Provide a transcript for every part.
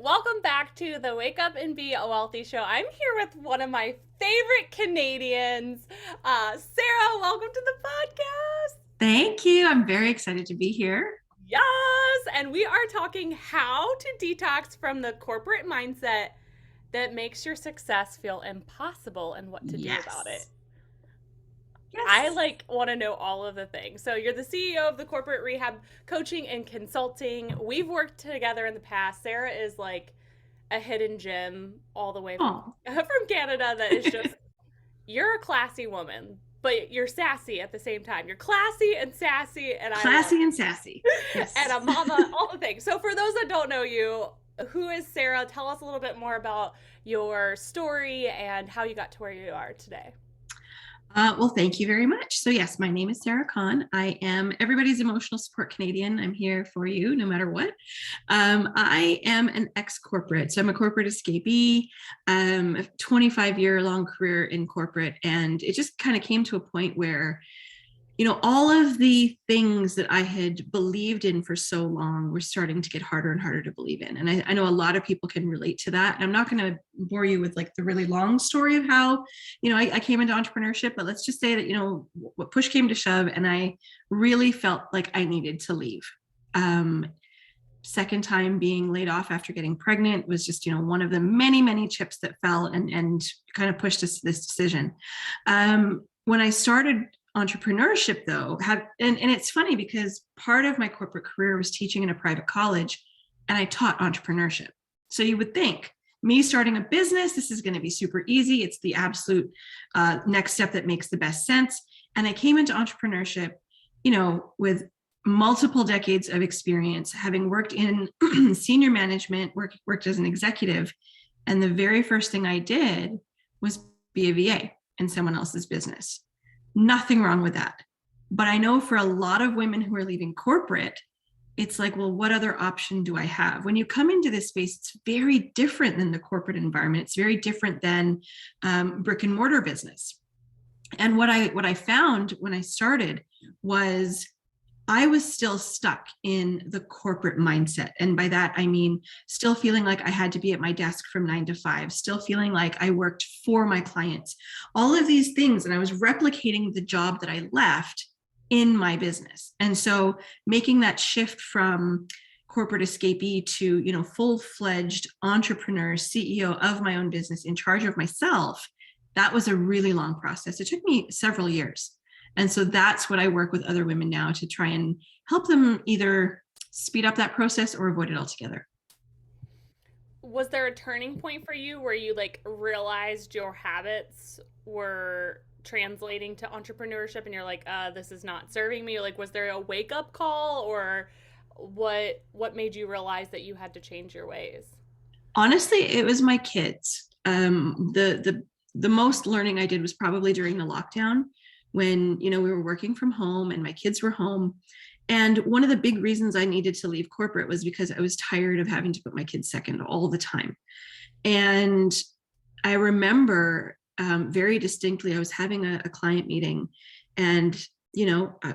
Welcome back to the Wake Up and Be a Wealthy show. I'm here with one of my favorite Canadians, Sarah. Welcome to the podcast. Thank you. I'm very excited to be here. Yes, and we are talking how to detox from the corporate mindset that makes your success feel impossible and what to do about it. Yes. I Yes. want to know all of the things. So you're the CEO of the corporate rehab coaching and consulting. We've worked together in the past. Sarah is like a hidden gem all the way from Oh, from Canada that is just you're a classy woman, but you're sassy at the same time. You're classy and sassy and I love classy and sassy. it. And Yes. a mama, all the things. So for those that don't know you, who is Sarah? Tell us a little bit more about your story and how you got to where you are today. Well, thank you very much. So, yes, my name is Sarah Khan. I am everybody's emotional support Canadian. I'm here for you no matter what. I am an ex corporate. So, I'm a corporate escapee, a 25-year long career in corporate. And it just kind of came to a point where all of the things that I had believed in for so long were starting to get harder and harder to believe in. And I know a lot of people can relate to that. And I'm not going to bore you with like the really long story of how, I came into entrepreneurship, but let's just say that, what push came to shove and I really felt like I needed to leave. Second time being laid off after getting pregnant was just, one of the many, many chips that fell and kind of pushed us to this decision. When I started entrepreneurship though and it's funny because part of my corporate career was teaching in a private college and I taught entrepreneurship. So you would think me starting a business, this is going to be super easy. It's the absolute next step that makes the best sense. And I came into entrepreneurship, with multiple decades of experience, having worked in senior management, worked as an executive. And the very first thing I did was be a VA in someone else's business. Nothing wrong with that. But I know for a lot of women who are leaving corporate, it's like, well, what other option do I have? When you come into this space, it's very different than the corporate environment. It's very different than brick and mortar business. And what I found when I started was I was still stuck in the corporate mindset. And by that, I mean, still feeling like I had to be at my desk from 9 to 5, still feeling like I worked for my clients, all of these things. And I was replicating the job that I left in my business. And so making that shift from corporate escapee to, full-fledged entrepreneur, CEO of my own business, in charge of myself, that was a really long process. It took me several years. And so that's what I work with other women now to try and help them either speed up that process or avoid it altogether. Was there a turning point for you where you like realized your habits were translating to entrepreneurship and you're like, this is not serving me? Like, was there a wake up call or what made you realize that you had to change your ways? Honestly, it was my kids. The most learning I did was probably during the lockdown when, we were working from home and my kids were home. And one of the big reasons I needed to leave corporate was because I was tired of having to put my kids second all the time. And I remember very distinctly, I was having a client meeting and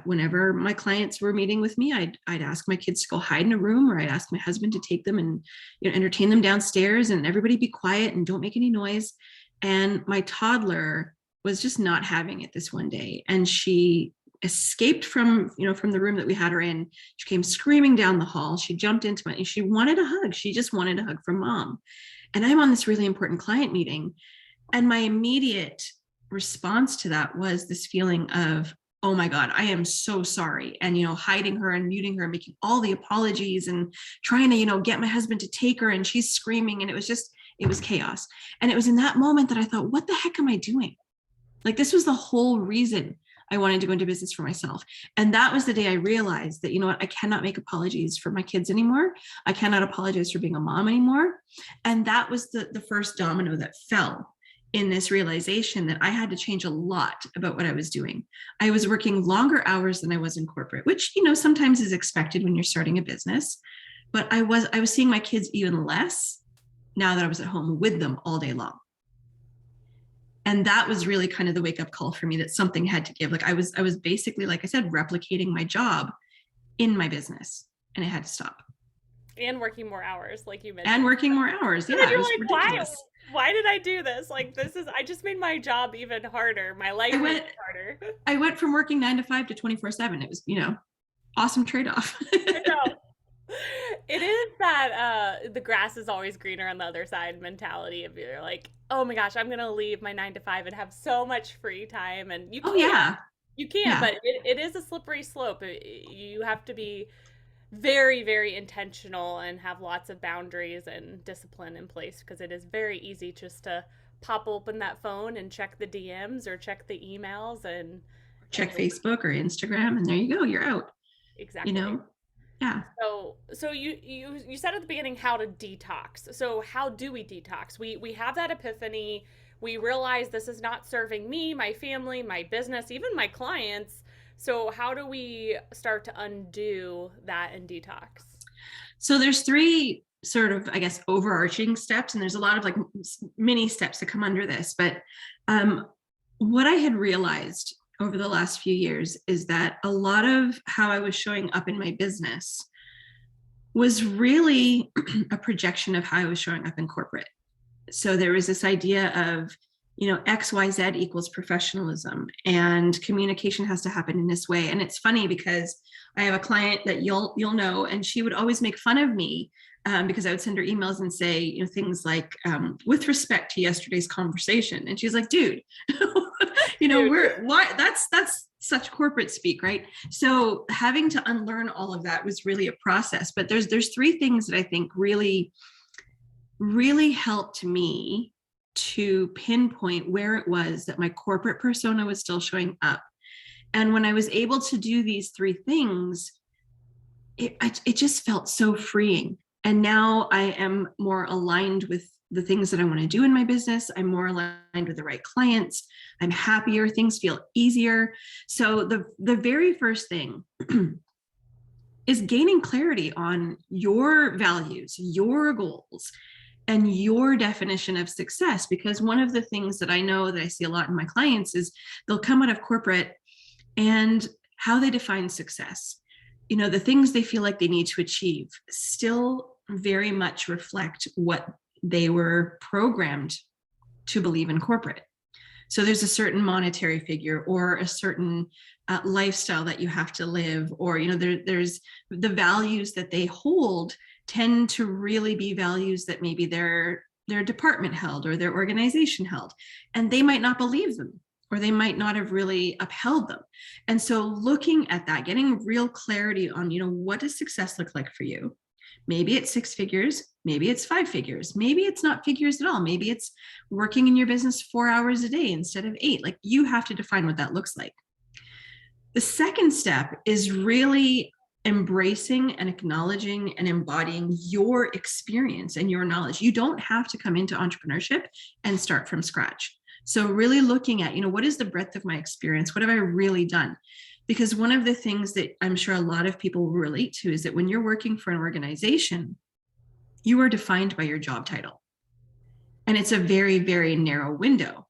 whenever my clients were meeting with me, I'd ask my kids to go hide in a room, or I'd ask my husband to take them and entertain them downstairs, and everybody be quiet and don't make any noise. And my toddler was just not having it this one day, and she escaped from the room that we had her in. She came screaming down the hall. She jumped into my, and she wanted a hug. She just wanted a hug from mom. And I'm on this really important client meeting, and my immediate response to that was this feeling of, oh my God, I am so sorry. And, hiding her and muting her and making all the apologies and trying to, get my husband to take her, and she's screaming. And it was chaos. And it was in that moment that I thought, what the heck am I doing? Like, this was the whole reason I wanted to go into business for myself. And that was the day I realized that, I cannot make apologies for my kids anymore. I cannot apologize for being a mom anymore. And that was the first domino that fell in this realization that I had to change a lot about what I was doing. I was working longer hours than I was in corporate, which, sometimes is expected when you're starting a business. But I was seeing my kids even less now that I was at home with them all day long. And that was really kind of the wake up call for me that something had to give. Like I was basically, like I said, replicating my job in my business, and it had to stop. And working more hours, like you and mentioned. working more hours. And then Yeah, it you're was like, why? ridiculous. Why did I do this? Like, I just made my job even harder, my I life even went harder. I went from working 9 to 5 to 24/7. It was, awesome trade-off. I know. It is that the grass is always greener on the other side mentality of you're like, oh my gosh, I'm gonna leave my 9 to 5 and have so much free time, and Oh yeah. you can, Yeah. but it is a slippery slope. You have to be very, very intentional and have lots of boundaries and discipline in place because it is very easy just to pop open that phone and check the DMs or check the emails and Check Facebook or Instagram and there you go, you're out, you exactly. know? Yeah. So you said at the beginning how to detox. So how do we detox? We have that epiphany. We realize this is not serving me, my family, my business, even my clients. So how do we start to undo that and detox? So there's three sort of, I guess, overarching steps, and there's a lot of like mini steps that come under this. But what I had realized over the last few years is that a lot of how I was showing up in my business was really a projection of how I was showing up in corporate. So there was this idea of, XYZ equals professionalism and communication has to happen in this way. And it's funny because I have a client that you'll know, and she would always make fun of me because I would send her emails and say, things like, with respect to yesterday's conversation. And she's like, dude, Dude, why that's such corporate speak, right? So having to unlearn all of that was really a process. But there's three things that I think really helped me to pinpoint where it was that my corporate persona was still showing up. And when I was able to do these three things, it just felt so freeing. And now I am more aligned with the things that I want to do in my business. I'm more aligned with the right clients. I'm happier. Things feel easier. So the very first thing is gaining clarity on your values, your goals, and your definition of success. Because one of the things that I know that I see a lot in my clients is they'll come out of corporate and how they define success, the things they feel like they need to achieve still very much reflect what they were programmed to believe in corporate. So there's a certain monetary figure or a certain lifestyle that you have to live, or there's the values that they hold tend to really be values that maybe their department held or their organization held, and they might not believe them or they might not have really upheld them. And so looking at that, getting real clarity on, what does success look like for you? Maybe it's 6 figures, maybe it's 5 figures, maybe it's not figures at all. Maybe it's working in your business 4 hours a day instead of 8. Like, you have to define what that looks like. The second step is really embracing and acknowledging and embodying your experience and your knowledge. You don't have to come into entrepreneurship and start from scratch. So really looking at, what is the breadth of my experience? What have I really done? Because one of the things that I'm sure a lot of people relate to is that when you're working for an organization, you are defined by your job title. And it's a very, very narrow window.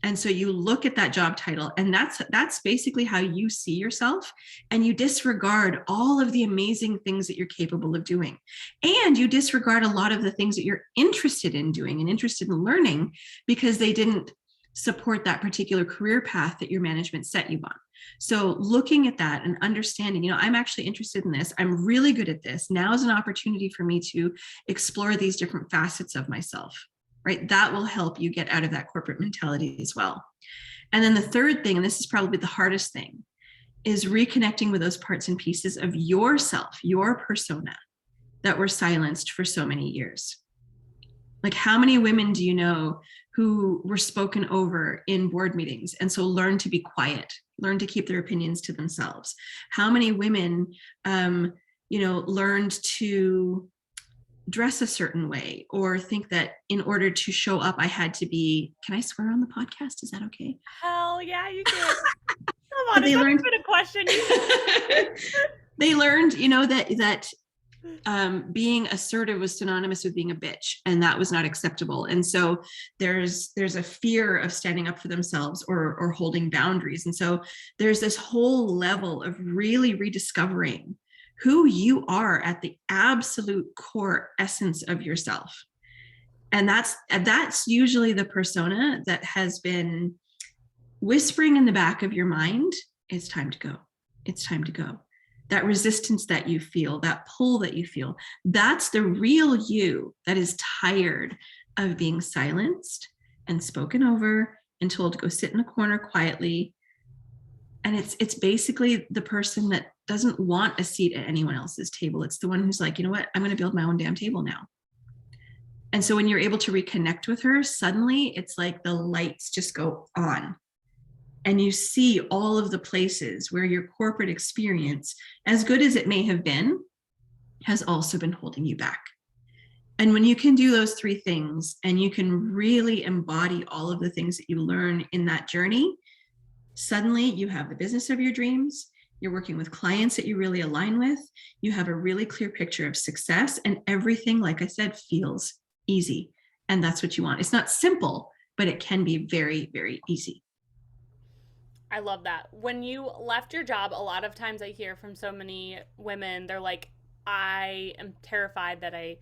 And so you look at that job title, and that's basically how you see yourself, and you disregard all of the amazing things that you're capable of doing. And you disregard a lot of the things that you're interested in doing and interested in learning because they didn't support that particular career path that your management set you on. So looking at that and understanding, I'm actually interested in this. I'm really good at this. Now is an opportunity for me to explore these different facets of myself, right? That will help you get out of that corporate mentality as well. And then the third thing, and this is probably the hardest thing, is reconnecting with those parts and pieces of yourself, your persona, that were silenced for so many years. Like, how many women do you know who were spoken over in board meetings and so learn to be quiet, learn to keep their opinions to themselves? How many women, learned to dress a certain way or think that in order to show up, I had to be, can I swear on the podcast? Is that okay? hell yeah, you can. Come But on, is they that learned, even a question? they learned, that being assertive was synonymous with being a bitch, and that was not acceptable. And so there's a fear of standing up for themselves or holding boundaries. And so there's this whole level of really rediscovering who you are at the absolute core essence of yourself. And that's usually the persona that has been whispering in the back of your mind, it's time to go. It's time to go. That resistance that you feel, that pull that you feel, that's the real you that is tired of being silenced and spoken over and told to go sit in a corner quietly. And it's basically the person that doesn't want a seat at anyone else's table. It's the one who's like, you know what, I'm going to build my own damn table now. And so when you're able to reconnect with her, suddenly it's like the lights just go on. And you see all of the places where your corporate experience, as good as it may have been, has also been holding you back. And when you can do those three things and you can really embody all of the things that you learn in that journey, suddenly you have the business of your dreams. You're working with clients that you really align with. You have a really clear picture of success, and everything, like I said, feels easy. And that's what you want. It's not simple, but it can be very, very easy. I love that. When you left your job, a lot of times I hear from so many women, they're like, I am terrified that I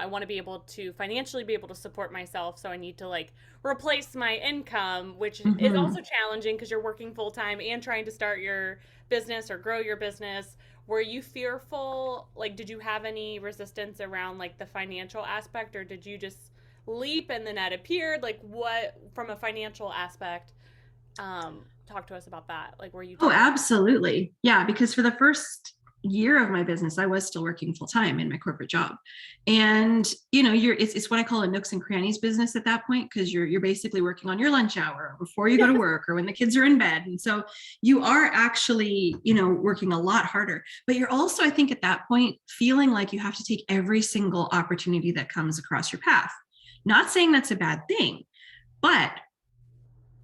want to be able to financially be able to support myself. So I need to like replace my income, which is Mm-hmm. also challenging because you're working full time and trying to start your business or grow your business. Were you fearful? Like, did you have any resistance around like the financial aspect, or did you just leap and then that appeared? Like, what from a financial aspect? Talk to us about that. Like, were you Oh, terrified? absolutely. Yeah, because for the first year of my business, I was still working full time in my corporate job. And it's what I call a nooks and crannies business at that point, because you're basically working on your lunch hour before you go to work or when the kids are in bed. And so you are actually, working a lot harder. But you're also, I think, at that point feeling like you have to take every single opportunity that comes across your path. Not saying that's a bad thing, but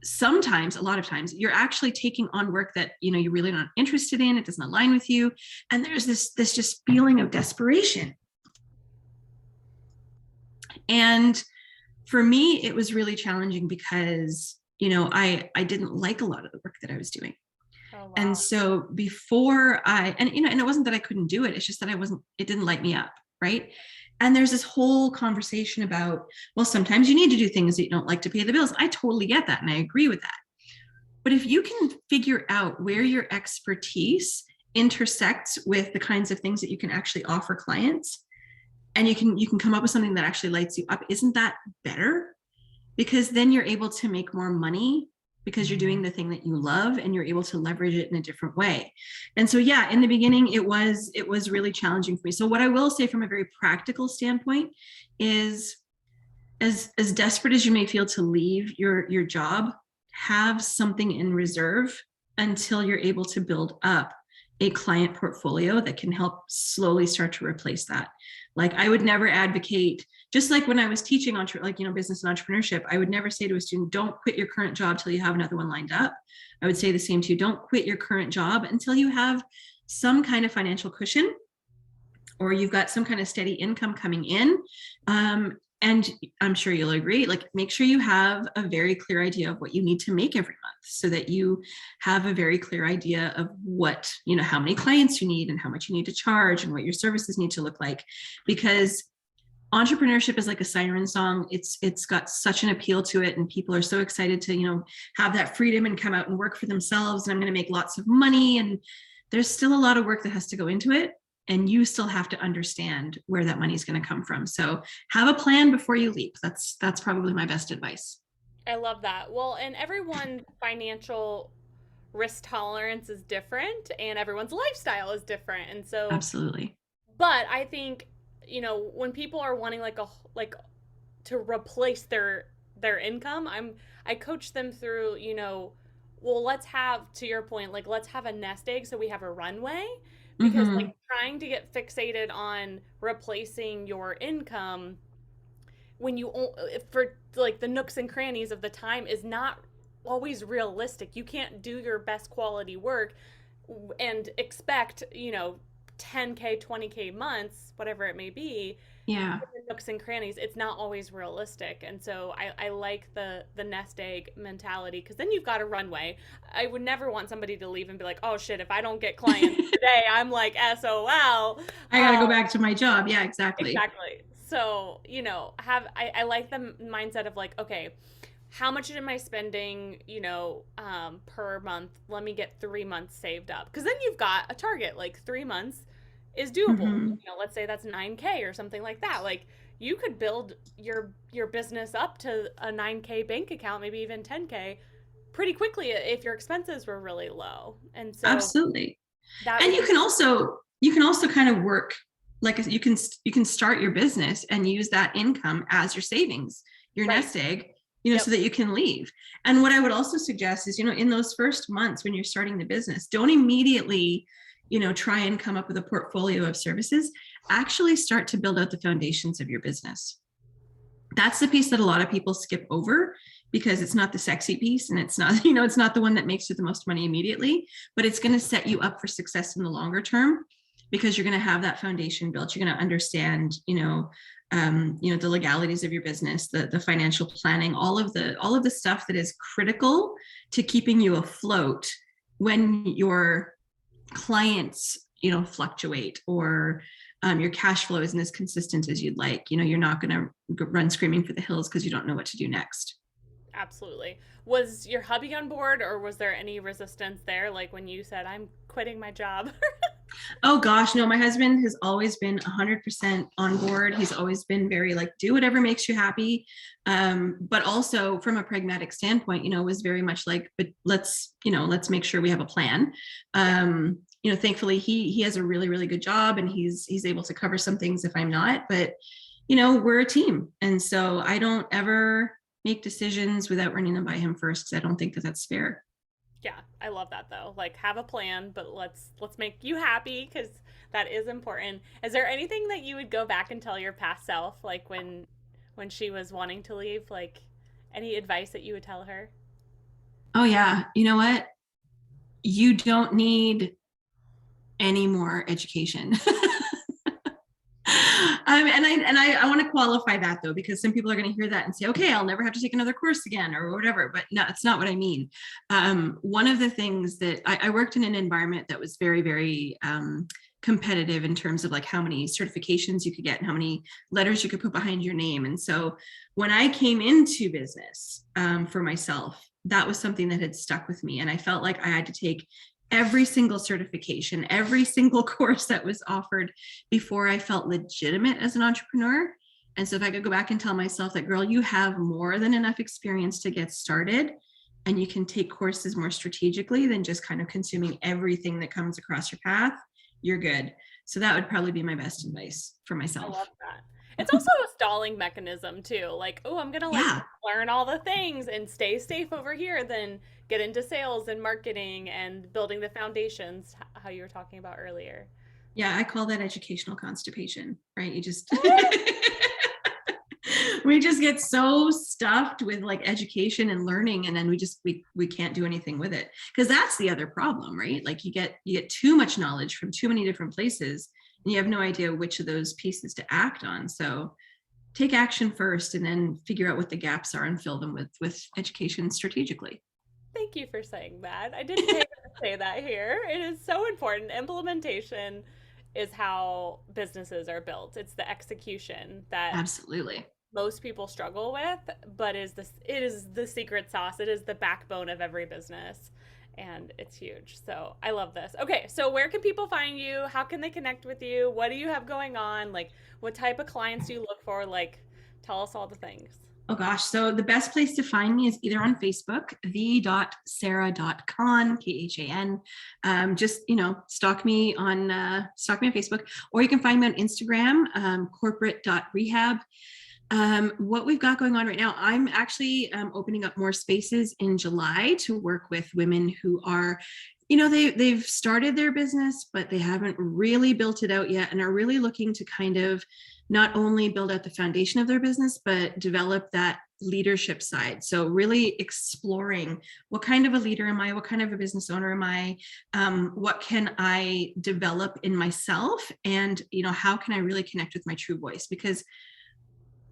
sometimes, a lot of times, you're actually taking on work that you're really not interested in. It doesn't align with you, and there's this just feeling of desperation. And for me, it was really challenging because I didn't like a lot of the work that I was doing. Oh, And wow. so before and it wasn't that I couldn't do it, it's just that it didn't light me up, right? And there's this whole conversation about, well, sometimes you need to do things that you don't like to pay the bills. I totally get that, and I agree with that. But if you can figure out where your expertise intersects with the kinds of things that you can actually offer clients, and you can come up with something that actually lights you up, isn't that better? Because then you're able to make more money because you're doing the thing that you love, and you're able to leverage it in a different way. And so yeah, in the beginning it was really challenging for me. So what I will say from a very practical standpoint is, as desperate as you may feel to leave your job, have something in reserve until you're able to build up a client portfolio that can help slowly start to replace that. Like, I would never advocate, just like when I was teaching business and entrepreneurship, I would never say to a student, don't quit your current job till you have another one lined up. I would say the same to you. Don't quit your current job until you have some kind of financial cushion, or you've got some kind of steady income coming in. And I'm sure you'll agree, like, make sure you have a very clear idea of what you need to make every month, so that you have a very clear idea of what, how many clients you need and how much you need to charge and what your services need to look like. Because entrepreneurship is like a siren song. It's got such an appeal to it, and people are so excited to, have that freedom and come out and work for themselves, and I'm going to make lots of money. And there's still a lot of work that has to go into it, and you still have to understand where that money is going to come from. So have a plan before you leap. That's probably my best advice. I love that. Well, and everyone's financial risk tolerance is different and everyone's lifestyle is different. And so, Absolutely. but I think, when people are wanting like to replace their income, I coach them through, well, let's have, to your point, like let's have a nest egg so we have a runway, because like Mm-hmm. trying to get fixated on replacing your income when you for like the nooks and crannies of the time is not always realistic. You can't do your best quality work and expect, 10K, 20K months, whatever it may be, Yeah. in the nooks and crannies, it's not always realistic. And so I like the nest egg mentality, because then you've got a runway. I would never want somebody to leave and be like, oh shit, if I don't get clients today, I'm like SOL. I got to go back to my job. Yeah, exactly. Exactly. So, I like the mindset of like, okay, how much am I spending, per month? Let me get 3 months saved up. Because then you've got a target, like 3 months is doable. Hmm. Let's say that's 9K or something like that. Like you could build your business up to a 9K bank account, maybe even 10K pretty quickly if your expenses were really low. And so Absolutely. that And would be you can also kind of work like you can start your business and use that income as your savings, your right. nest egg, Yep. so that you can leave. And what I would also suggest is, in those first months when you're starting the business, don't immediately, try and come up with a portfolio of services. Actually start to build out the foundations of your business. That's the piece that a lot of people skip over because it's not the sexy piece, and it's not, it's not the one that makes you the most money immediately, but it's going to set you up for success in the longer term, because you're going to have that foundation built. You're going to understand, the legalities of your business, the financial planning, all of the stuff that is critical to keeping you afloat when your clients, fluctuate, or your cash flow isn't as consistent as you'd like. You're not going to run screaming for the hills because you don't know what to do next. Absolutely. Was your hubby on board, or was there any resistance there? Like when you said, I'm quitting my job? Oh gosh, no, my husband has always been 100% on board. He's always been very like, do whatever makes you happy. But also from a pragmatic standpoint, was very much like, but let's make sure we have a plan. Yeah. Thankfully he has a really, really good job, and he's able to cover some things if I'm not, but we're a team. And so I don't ever make decisions without running them by him first, because I don't think that that's fair. Yeah, I love that though. Like have a plan, but let's make you happy, cuz that is important. Is there anything that you would go back and tell your past self, like when she was wanting to leave, like any advice that you would tell her? Oh yeah. You know what? You don't need any more education. I want to qualify that though, because some people are going to hear that and say, okay, I'll never have to take another course again or whatever. But no, it's not what I mean. One of the things that I worked in an environment that was very, very competitive in terms of like how many certifications you could get and how many letters you could put behind your name. And so when I came into business for myself, that was something that had stuck with me. And I felt like I had to take every single certification, every single course that was offered before I felt legitimate as an entrepreneur. And so if I could go back and tell myself that, girl, you have more than enough experience to get started, and you can take courses more strategically than just kind of consuming everything that comes across your path, you're good. So that would probably be my best advice for I myself. love that. It's also a stalling mechanism too. Like, oh, I'm gonna like Yeah. learn all the things and stay safe over here, then get into sales and marketing and building the foundations, how you were talking about earlier. Yeah. I call that educational constipation, right? We just get so stuffed with like education and learning, and then we can't do anything with it, because that's the other problem, right? Like you get too much knowledge from too many different places, and you have no idea which of those pieces to act on. So take action first, and then figure out what the gaps are and fill them with education strategically. Thank you for saying that. I didn't hear you say that here. It is so important. Implementation is how businesses are built. It's the execution that Absolutely. most people struggle with, but it is the secret sauce. It is the backbone of every business, and it's huge. So I love this. Okay, so where can people find you? How can they connect with you? What do you have going on? Like what type of clients do you look for? Like tell us all the things. Oh gosh. So the best place to find me is either on Facebook, the.sarah.khan, Khan. Just, stalk me on Facebook, or you can find me on Instagram, corporate.rehab. What we've got going on right now, I'm actually opening up more spaces in July to work with women who are, they've started their business, but they haven't really built it out yet and are really looking to kind of not only build out the foundation of their business, but develop that leadership side. So really exploring what kind of a leader am I? What kind of a business owner am I? What can I develop in myself? And, how can I really connect with my true voice? Because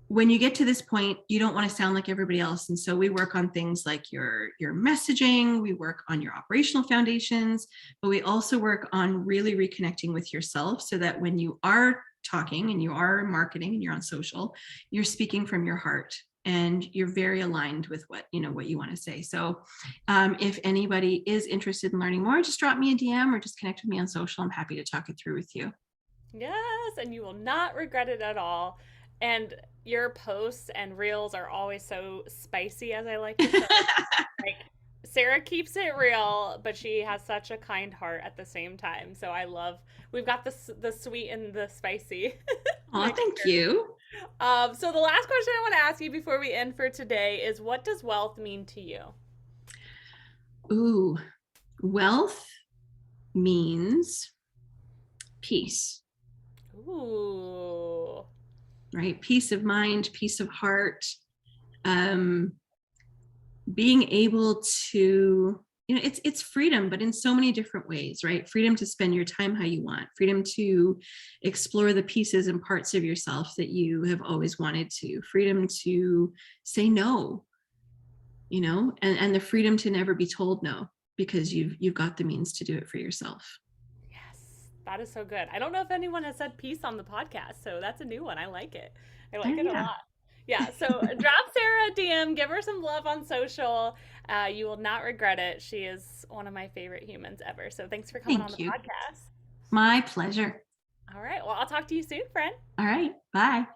when you get to this point, you don't want to sound like everybody else. And so we work on things like your messaging, we work on your operational foundations, but we also work on really reconnecting with yourself so that when you are talking and you are marketing and you're on social, you're speaking from your heart and you're very aligned with what you want to say. So if anybody is interested in learning more, just drop me a DM or just connect with me on social. I'm happy to talk it through with you. Yes, and you will not regret it at all. And your posts and reels are always so spicy, as I like to say. Like Sarah keeps it real, but she has such a kind heart at the same time. So I love we've got the sweet and the spicy Oh, thank mixture. you. So the last question I want to ask you before we end for today is, what does wealth mean to you? Ooh, wealth means peace, Ooh. right? Peace of mind, peace of heart, um, being able to, it's freedom, but in so many different ways, right? Freedom to spend your time how you want, freedom to explore the pieces and parts of yourself that you have always wanted to, freedom to say no, and the freedom to never be told no because you've got the means to do it for yourself. Yes, that is so good. I don't know if anyone has said peace on the podcast, so that's a new one. I like it. I like it a Yeah. lot. Yeah, so drop Sarah a DM, give her some love on social. You will not regret it. She is one of my favorite humans ever. So thanks for coming on the Thank you. podcast. My pleasure. All right, well, I'll talk to you soon, friend. All right. Bye.